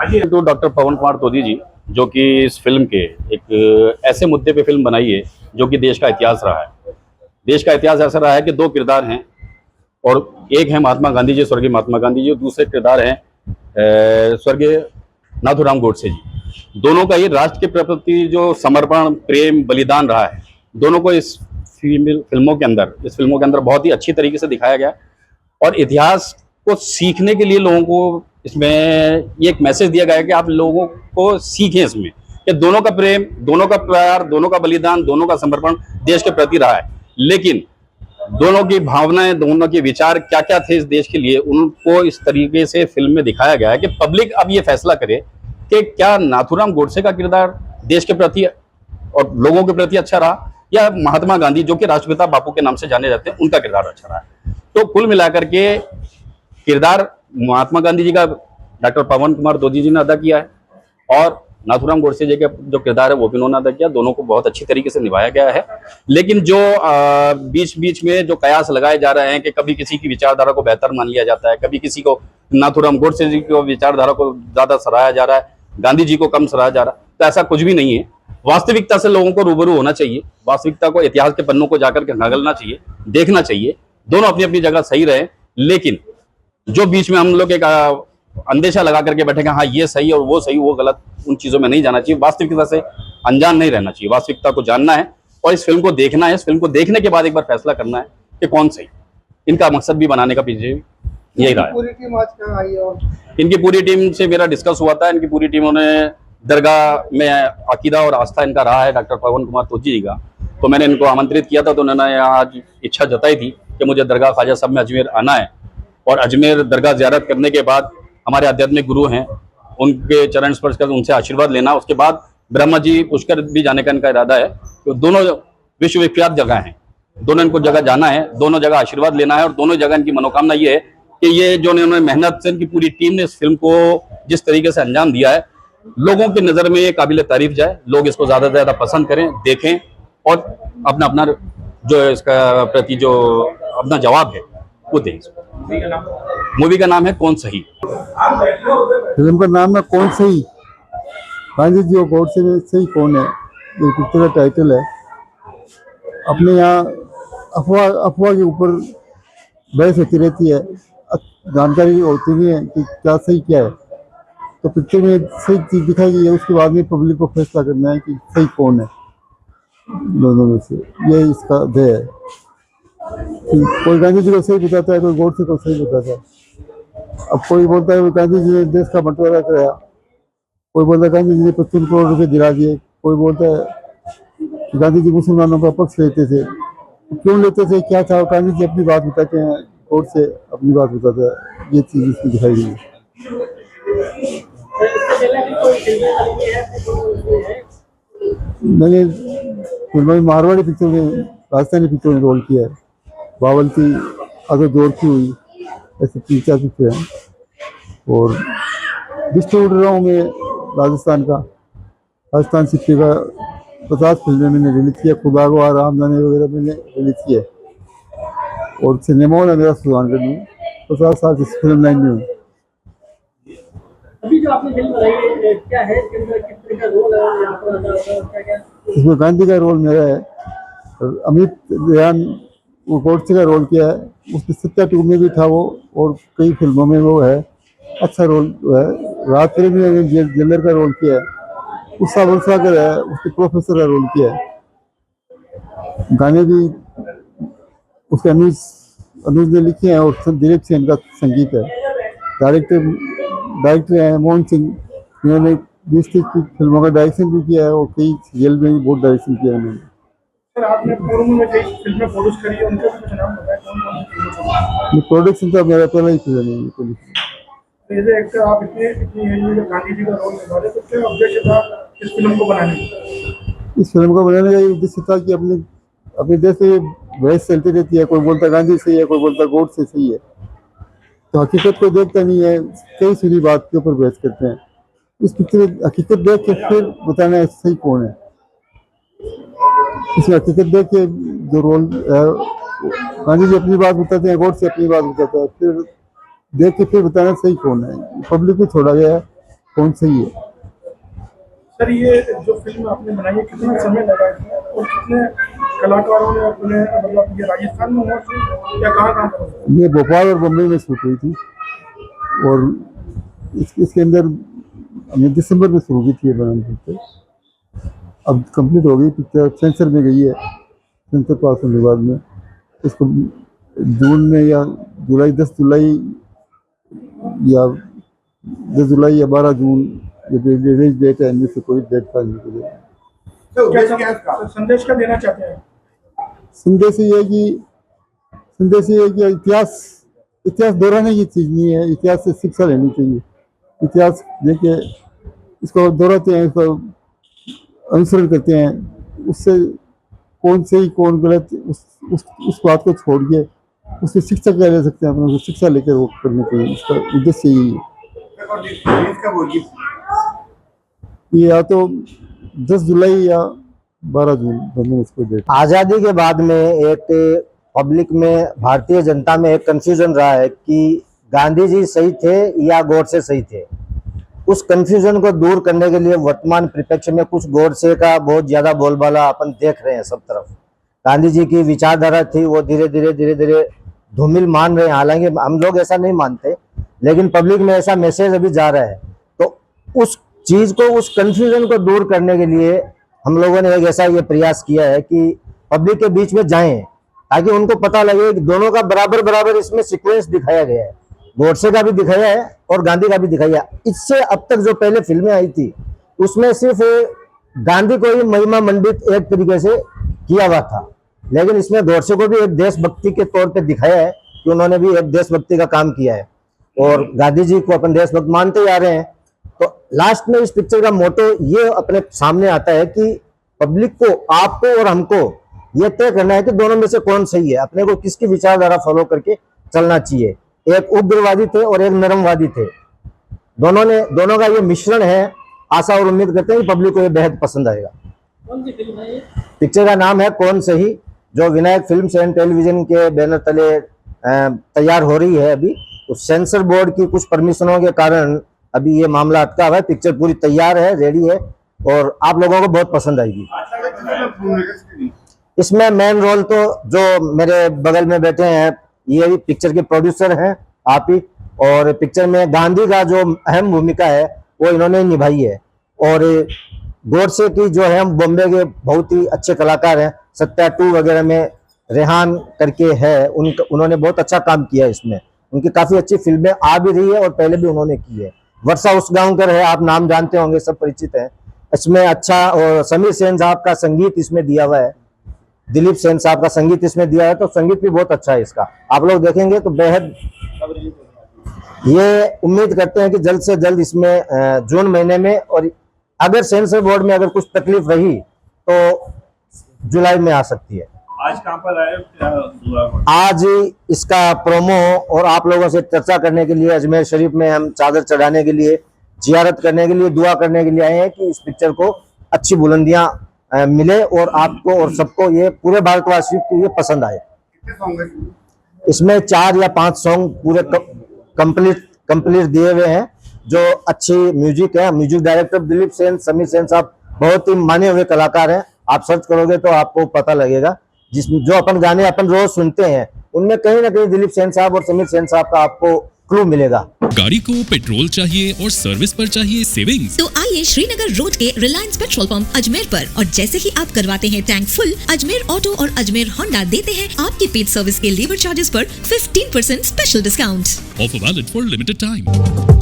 तो डॉक्टर पवन कुमार तोजी जी, जो कि इस फिल्म के एक ऐसे मुद्दे पे फिल्म बनाई है जो कि देश का इतिहास रहा है। देश का इतिहास ऐसा रहा है कि दो किरदार हैं, और एक है महात्मा गांधी जी, स्वर्गीय महात्मा गांधी जी, और दूसरे किरदार हैं स्वर्गीय नाथूराम गोडसे जी। दोनों का ये राष्ट्र के प्रति जो समर्पण, प्रेम, बलिदान रहा है, दोनों को इस फिल्मों के अंदर बहुत ही अच्छी तरीके से दिखाया गया। और इतिहास को सीखने के लिए लोगों को इसमें ये एक मैसेज दिया गया है कि आप लोगों को सीखें इसमें कि दोनों का प्रेम, दोनों का प्यार, दोनों का बलिदान, दोनों का समर्पण देश के प्रति रहा है। लेकिन दोनों की भावनाएं, दोनों के विचार क्या क्या थे इस देश के लिए, उनको इस तरीके से फिल्म में दिखाया गया है कि पब्लिक अब ये फैसला करे कि क्या नाथूराम गोडसे का किरदार देश के प्रति और लोगों के प्रति अच्छा रहा, या महात्मा गांधी, जो कि राष्ट्रपिता बापू के नाम से जाने जाते हैं, उनका किरदार अच्छा रहा है। तो कुल मिलाकर के किरदार महात्मा गांधी जी का डॉक्टर पवन कुमार तोजी जी ने अदा किया है, और नाथूराम गोडसे जी का जो किरदार है वो भी उन्होंने अदा किया। दोनों को बहुत अच्छी तरीके से निभाया गया है। लेकिन जो बीच बीच में जो कयास लगाए जा रहे हैं कि कभी किसी की विचारधारा को बेहतर मान लिया जाता है, कभी किसी को नाथूराम गोडसे जी की विचारधारा को ज्यादा सराहा जा रहा है, गांधी जी को कम सराहा जा रहा है, तो ऐसा कुछ भी नहीं है। वास्तविकता से लोगों को रूबरू होना चाहिए, वास्तविकता को, इतिहास के पन्नों को जाकर के नगलना चाहिए, देखना चाहिए। दोनों अपनी अपनी जगह सही रहे, लेकिन जो बीच में हम लोग एक अंदेशा लगा करके बैठे हाँ ये सही और वो सही, वो गलत, उन चीजों में नहीं जाना चाहिए। वास्तविकता से अनजान नहीं रहना चाहिए, वास्तविकता को जानना है और इस फिल्म को देखना है। इस फिल्म को देखने के बाद एक बार फैसला करना है कि कौन सही। इनका मकसद भी बनाने का पीछे यही रहा है। पूरी टीम आज कहाँ आई है? और इनकी पूरी टीम से मेरा डिस्कस हुआ था। इनकी पूरी टीमों ने दरगाह में अकीदा और आस्था इनका रहा है डॉक्टर पवन कुमार तोजी जी का। तो मैंने इनको आमंत्रित किया था, तो उन्होंने आज इच्छा जताई थी कि मुझे दरगाह ख्वाजा साहब में अजमेर आना है, और अजमेर दरगाह ज़ियारत करने के बाद हमारे आध्यात्मिक गुरु हैं उनके चरण स्पर्श कर उनसे आशीर्वाद लेना। उसके बाद ब्रह्मा जी पुष्कर भी जाने का इनका इरादा है। तो दोनों विश्वविख्यात जगह हैं, दोनों इनको जगह जाना है, दोनों जगह आशीर्वाद लेना है, और दोनों जगह इनकी मनोकामना ये है कि ये जो उन्होंने मेहनत से, इनकी पूरी टीम ने इस फिल्म को जिस तरीके से अंजाम दिया है, लोगों की नज़र में ये काबिल तारीफ जाए, लोग इसको ज़्यादा से ज़्यादा पसंद करें, देखें, और अपना अपना जो इसका प्रति जो अपना जवाब है वो दें। मूवी का नाम है कौन सही। फिल्म का नाम है कौन सही। गांधी जी और गोडसे में सही कौन है, ये पिक्चर का टाइटल है। अपने यहाँ अफवाह के ऊपर बहस होती रहती है, जानकारी होती नहीं है कि क्या सही क्या है। तो पिक्चर में सही चीज़ दिखाई गई है, उसके बाद में पब्लिक को फैसला करना है कि सही कौन है दोनों में से। ये इसका ध्येय है। कोई गांधी जी को सही बताता है, कोई गोडसे को सही बताता है। अब कोई बोलता है गांधी जी ने देश का बंटवारा कराया, कोई बोलता है गांधी जी ने 25 करोड़ रुपए दिला दिए, कोई बोलता है कि गांधी जी मुसलमानों का पक्ष लेते थे। तो क्यों लेते थे, क्या था? गांधी जी अपनी बात बताते हैं, गोडसे अपनी बात बताता है। ये चीज इसमें दिखाई गई है। मैंने फिल्म में मारवाड़ी पिक्चर में, राजस्थानी पिक्चर में रोल किया है। बावल की अगर जोर की हुई, ऐसे 3-4 पिक्चर हैं। और डिस्ट्रीब्यूटर रहा हूँ मैं राजस्थान का। राजस्थान सिटी का 50 फिल्में मैंने रिलीज किया, खुदा को रामदानी वगैरह मैंने रिलीज किया। और सिनेमा में मेरा सुजानगढ़ में 50 साल इस फिल्म लाइन में हूँ। अभी जो आपने फिल्म बनाई है क्या है, किस तरह का रोल है यहाँ पर, क्या इसमें गांधी का रोल मेरा है, और अमित रेहान वो गोडसे का रोल किया है। उसमें सत्या 2 में भी था वो, और कई फिल्मों में वो है। अच्छा रोल है। रात में मैंने जेलर का रोल किया है। उषा वलसाकर है, उसके प्रोफेसर का रोल किया है। गाने भी उसके अनुज ने लिखे हैं, और दिलीप सिंह का संगीत है। डायरेक्टर है मोहन सिंह, इन्होंने 20-30 फिल्मों का डायरेक्शन भी किया है, और कई सीरियल में भी बहुत डायरेक्शन किया है उन्होंने। सर आपने पूर्व में कई फिल्में प्रोड्यूस करी है, उनका भी कुछ नाम बताया, कौन-कौन सी फिल्में? प्रोडक्शन तो मेरा पहला ही फिल्म है ये। एज ए एक्टर आप इतनी एज में जो गांधी जी का रोल निभा रहे, तो क्या उद्देश्य था इस फिल्म को बनाने का? इस फिल्म को बनाने का ये उद्देश्य था कि अपने देश में बहस चलती रहती है, कोई बोलता गांधी सही है, कोई बोलता गोडसे सही है। तो हकीकत को देखता नहीं है, कई सुनी बात के ऊपर बहस करते हैं। इस पिक्चर में हकीकत देख के फिर बताना है सही कौन है। इसमें हकीकत देख के जो रोल गांधी जी अपनी बात बताते हैं, गोडसे अपनी बात बताता है, फिर देख के फिर बताना सही कौन है। पब्लिक को छोड़ा गया है कौन सही है। सर ये जो फिल्म आपने बनाई है कितना समय लगा इसमें और कितने कलाकारों ने अपने मतलब ये राजस्थान में हुआ शूट या कहाँ पर हुआ? ये भोपाल और बम्बई में शूट हुई थी और इसके अंदर हमने दिसंबर में शुरू की थी ये बनानी पिक्चर। अब कंप्लीट हो गई पिक्चर, सेंसर में गई है, सेंसर पास होने के बाद में इसको जून में या जुलाई 10 जुलाई या 10 जुलाई या 12 जून ये रिलीज डेट है, इनमें से कोई डेट फाइनल नहीं करेगा। क्या संदेश क्या देना चाहते हैं? संदेश ये है कि इतिहास दोहराने की चीज़ नहीं है, इतिहास से शिक्षा लेनी चाहिए। इतिहास देखिए इसको दोहराते हैं, इसको अनुसरण करते हैं, उससे कौन सही कौन गलत उस बात को छोड़ के उससे शिक्षा क्या ले सकते हैं, अपने शिक्षा लेकर वो करनी चाहिए। इसका उद्देश्य यही है। ये या तो 10 जुलाई या 12 जून दोनों इसको डेट। आज़ादी के बाद में एक पब्लिक में, भारतीय जनता में एक कंफ्यूजन रहा है कि गांधी जी सही थे या गोडसे सही थे। उस कंफ्यूजन को दूर करने के लिए वर्तमान परिप्रेक्ष्य में कुछ गोडसे का बहुत ज्यादा बोलबाला अपन देख रहे हैं सब तरफ। गांधी जी की विचारधारा थी वो धीरे धीरे धूमिल मान रहे हैं, हालांकि हम लोग ऐसा नहीं मानते, लेकिन पब्लिक में ऐसा मैसेज अभी जा रहा है। तो उस चीज को, उस कंफ्यूजन को दूर करने के लिए हम लोगों ने एक ऐसा ये प्रयास किया है कि पब्लिक के बीच में जाएं ताकि उनको पता लगे कि दोनों का बराबर इसमें सीक्वेंस दिखाया गया है, गोडसे का भी दिखाया है और गांधी का भी दिखाया है। इससे अब तक जो पहले फिल्में आई थी उसमें सिर्फ गांधी को ही महिमा मंडित एक तरीके से किया हुआ था, लेकिन इसमें गोडसे को भी एक देशभक्ति के तौर पे दिखाया है कि उन्होंने भी एक देशभक्ति का काम किया है और गांधी जी को अपन देशभक्त मानते जा रहे हैं। तो लास्ट में इस पिक्चर का मोटो ये अपने सामने आता है कि पब्लिक को, आपको और हमको ये तय करना है कि दोनों में से कौन सही है, अपने को किसकी विचारधारा फॉलो करके चलना चाहिए। एक उग्रवादी थे और एक नरमवादी थे, दोनों का ये मिश्रण है। आशा और उम्मीद करते हैं कि पब्लिक को ये बेहद पसंद आएगा। कौन सी फिल्म है ये? पिक्चर का नाम है कौन सही, जो विनायक फिल्म्स एंड टेलीविजन के बैनर तले तैयार हो रही है। अभी उस सेंसर बोर्ड की कुछ परमिशनों के कारण अभी ये मामला अटका हुआ है। पिक्चर पूरी तैयार है, रेडी है और आप लोगों को बहुत पसंद आएगी। इसमें मेन रोल तो जो मेरे बगल में बैठे हैं ये पिक्चर के प्रोड्यूसर हैं आप ही, और पिक्चर में गांधी का जो अहम भूमिका है वो इन्होंने निभाई है। और गोडसे की जो है बॉम्बे के बहुत ही अच्छे कलाकार हैं, सत्या 2 वगैरह में रेहान करके है, उन्होंने बहुत अच्छा काम किया है। इसमें उनकी काफी अच्छी फिल्में आ भी रही है और पहले भी उन्होंने की है। वर्षा उसगांवकर है, आप नाम जानते होंगे, सब परिचित हैं इसमें। अच्छा, और समीर सेन साहब का संगीत इसमें दिया हुआ है, दिलीप सेन साहब का संगीत इसमें दिया है, तो संगीत भी बहुत अच्छा है इसका। आप लोग देखेंगे तो बेहद, ये उम्मीद करते हैं कि जल्द से जल्द इसमें जून महीने में, और अगर सेंसर बोर्ड में अगर कुछ तकलीफ रही तो जुलाई में आ सकती है। आज कहाँ पर आए, क्या हुआ? आज इसका प्रोमो और आप लोगों से चर्चा करने के लिए अजमेर शरीफ में हम चादर चढ़ाने के लिए, जियारत करने के लिए, दुआ करने के लिए आए हैं कि इस पिक्चर को अच्छी बुलंदियां मिले और आपको और सबको, ये पूरे भारतवासियों को ये पसंद आए। इसमें 4 या 5 सॉन्ग पूरे कंप्लीट दिए हुए हैं जो अच्छी म्यूजिक है। म्यूजिक डायरेक्टर दिलीप सेन, समीर सेन साहब बहुत ही माने हुए कलाकार हैं। आप सर्च करोगे तो आपको पता लगेगा। जिसमें जो अपन गाने अपन रोज सुनते हैं उनमें कहीं ना कहीं दिलीप सेन साहब और समीर सेन साहब का आपको क्लू मिलेगा। गाड़ी को पेट्रोल चाहिए और सर्विस पर चाहिए सेविंग्स, तो आइए श्रीनगर रोड के रिलायंस पेट्रोल पंप अजमेर पर, और जैसे ही आप करवाते हैं टैंक फुल, अजमेर ऑटो और अजमेर होंडा देते हैं आपकी पेड सर्विस के लेबर चार्जेस पर 15% special discount. Offer valid for limited time.